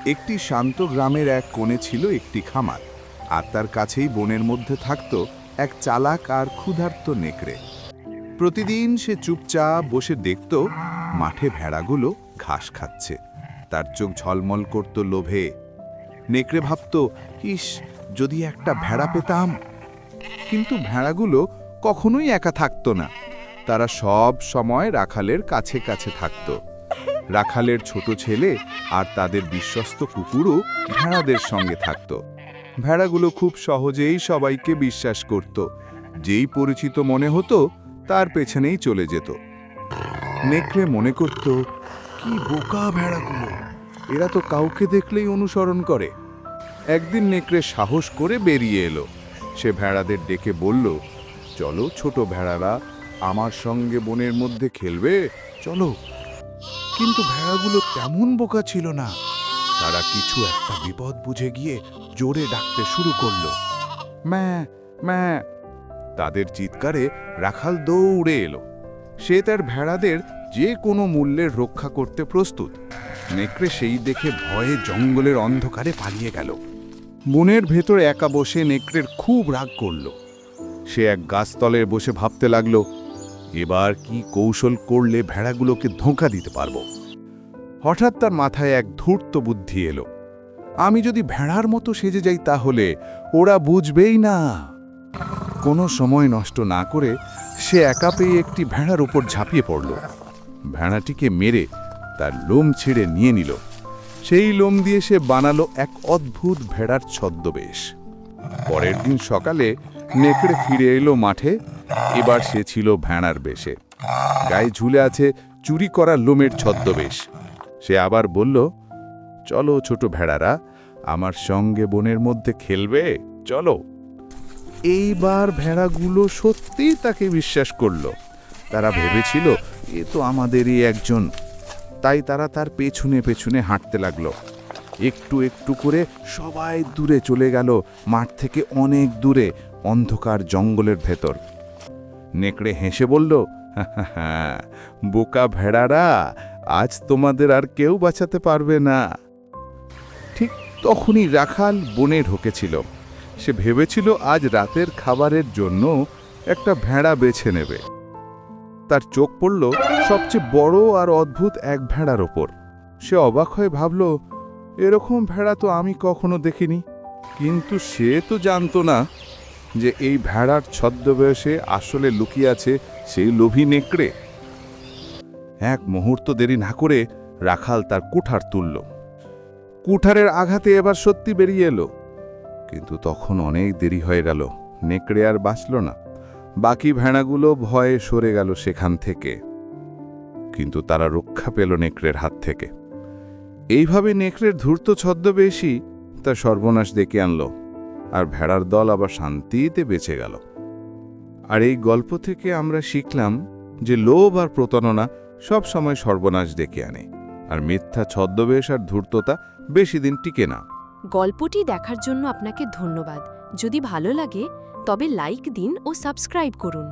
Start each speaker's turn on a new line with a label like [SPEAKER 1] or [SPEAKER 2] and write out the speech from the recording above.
[SPEAKER 1] একটি শান্ত গ্রামের এক কোণে ছিল একটি খামার, আর তার কাছেই বনের মধ্যে থাকত এক চালাক আর ক্ষুধার্ত নেকড়ে। প্রতিদিন সে চুপচাপ বসে দেখত মাঠে ভেড়াগুলো ঘাস খাচ্ছে। তার চোখ ঝলমল করত লোভে। নেকড়ে ভাবত, ইস, যদি একটা ভেড়া পেতাম। কিন্তু ভেড়াগুলো কখনোই একা থাকত না। তারা সব সময় রাখালের কাছে কাছে থাকত। রাখালের ছোট ছেলে আর তাদের বিশ্বস্ত কুকুরও ভেড়াদের সঙ্গে থাকত। ভেড়াগুলো খুব সহজেই সবাইকে বিশ্বাস করত। যেই পরিচিত মনে হতো তার পেছনেই চলে যেত। নেকড়ে মনে করত, কি বোকা ভেড়াগুলো, এরা তো কাউকে দেখলেই অনুসরণ করে। একদিন নেকড়ে সাহস করে বেরিয়ে এলো। সে ভেড়াদের ডেকে বলল, চলো ছোট ভেড়ারা, আমার সঙ্গে বনের মধ্যে খেলবে, চলো। কিন্তু ভেড়াগুলো তেমন বোকা ছিল না। তারা কিছু একটা বিপদ বুঝে গিয়ে জোরে ডাকতে শুরু করলো, ম্যা ম্যা। তাদের চিৎকারে রাখাল দৌড়ে এলো। সে তার ভেড়াদের যে কোনো মূল্যের রক্ষা করতে প্রস্তুত। নেকড়ে সেই দেখে ভয়ে জঙ্গলের অন্ধকারে পালিয়ে গেল। বনের ভেতর একা বসে নেকড়ের খুব রাগ করল। সে এক গাছতলে বসে ভাবতে লাগলো, এবার কি কৌশল করলে ভেড়াগুলোকে ধোঁকা দিতে পারবো। হঠাৎ তার মাথায় এক ধূর্ত বুদ্ধি এলো, আমি যদি ভেড়ার মতো সেজে যাই তাহলে ওরা বুঝবেই না। কোনো সময় নষ্ট না করে সে একা পেয়ে একটি ভেড়ার উপর ঝাঁপিয়ে পড়ল। ভেড়াটিকে মেরে তার লোম ছিঁড়ে নিয়ে নিল। সেই লোম দিয়ে সে বানালো এক অদ্ভুত ভেড়ার ছদ্মবেশ। পরের দিন সকালে নেকড়ে ফিরে এলো মাঠে। এবার সে ছিল ভেড়ার বেশে। গায়ে ঝুলে আছে চুরি করা লোমের ছদ্মবেশ। সে আবার বলল, চলো ছোট ভেড়ারা, আমার সঙ্গে বনের মধ্যে খেলবে, চলো। এইবার ভেড়াগুলো সত্যিই তাকে বিশ্বাস করল। তারা ভেবেছিল, এ তো আমাদেরই একজন। তাই তারা তার পেছনে পেছনে হাঁটতে লাগলো। একটু একটু করে সবাই দূরে চলে গেল, মাঠ থেকে অনেক দূরে, অন্ধকার জঙ্গলের ভেতর। নেকড়ে হেসে বলল, হ্যাঁ, বোকা ভেড়ারা, আজ তোমাদের আর কেউ বাঁচাতে পারবে না। ঠিক তখনই রাখাল বনে ঢুকেছিল। সে ভেবেছিল আজ রাতের খাবারের জন্য একটা ভেড়া বেছে নেবে। তার চোখ পড়ল সবচেয়ে বড় আর অদ্ভুত এক ভেড়ার ওপর। সে অবাক হয়ে ভাবল, এরকম ভেড়া তো আমি কখনো দেখিনি। কিন্তু সে তো জানতো না যে এই ভেড়ার ছদ্মবেশে আসলে লুকিয়ে আছে সেই লোভী নেকড়ে। এক মুহূর্ত দেরি না করে রাখাল তার কুঠার তুলল। কুঠারের আঘাতে এবার সত্যি বেরিয়ে এলো। কিন্তু তখন অনেক দেরি হয়ে গেল। নেকড়ে আর বাঁচল না। বাকি ভেড়াগুলো ভয়ে সরে গেল সেখান থেকে। কিন্তু তারা রক্ষা পেল নেকড়ের হাত থেকে। এইভাবে নেকড়ের ধূর্ত ছদ্মবেশী তার সর্বনাশ ডেকে আনল, আর ভেড়ার দল আবার শান্তিতে বেঁচে গেল। আর এই গল্প থেকে আমরা শিখলাম যে লোভ আর প্রতারণা সব সময় সর্বনাশ ডেকে আনে, আর মিথ্যা ছদ্মবেশ আর ধূর্ততা বেশি দিন টিকে না।
[SPEAKER 2] গল্পটি দেখার জন্য আপনাকে ধন্যবাদ। যদি ভালো লাগে তবে লাইক দিন ও সাবস্ক্রাইব করুন।